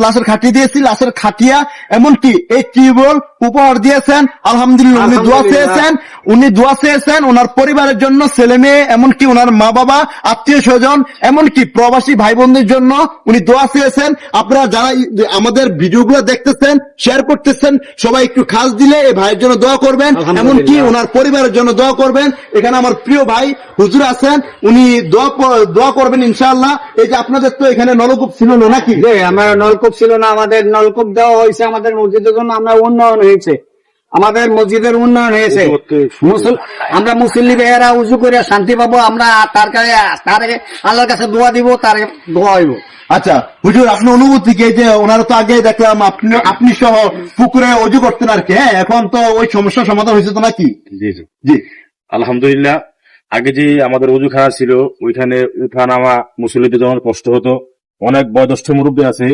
লাশের খাটিয়ে দিয়েছি, লাশের খাটিয়া এমনকি এই টিউবওয়েল উপহার দিয়েছেন। আলহামদুলিল্লাহ, উনি দোয়া চেয়েছেন ওনার পরিবারের জন্য, ছেলে মেয়ে, এমনকি ওনার মা বাবা, আত্মীয় স্বজন, এমনকি প্রবাসী ভাই বোনদের জন্য উনি দোয়া চেয়েছেন। আপনারা যারা আমাদের ভিডিওগুলো দেখতেছেন, শেয়ার করতেছেন, সবাই একটু খাস দিলে এই ভাইয়ের জন্য দোয়া করবেন, এমনকি ওনার পরিবারের জন্য দোয়া করবেন। এখানে আমার প্রিয় ভাই হুজুর আছেন, উনি দোয়া করবেন ইনশাআল্লাহ। এই যে আপনাদের তো এখানে নলকূপ ছিল না নাকি? আমার নলকূপ ছিল না, আমাদের নলকূপ দেওয়া হয়েছে আমাদের মসজিদের জন্য। আমরা উন্নয়ন হয়েছে, আমাদের মসজিদের উন্নয়ন হয়েছে। আমরা মুসল্লি ভাইয়েরা উজু করে শান্তি পাবো। আমরা তার আল্লাহর কাছে দোয়া দিব, তার দোয়া হইব। আচ্ছা হুজুর, আপনার অনুভূতি কি? যে ওনারা তো আগে দেখলাম আপনি সহ পুকুরে অজু করতেন আর কি, হ্যাঁ, এখন তো ওই সমস্যার সমাধান হয়েছে তো নাকি? জি জি, আলহামদুলিল্লাহ। আগে যে আমাদের অজুখানা ছিল ওইখানে উঠা নামা মুসল্লিদের যখন কষ্ট হতো, অনেক বয়োজ্যেষ্ঠ মুরব্বী আছে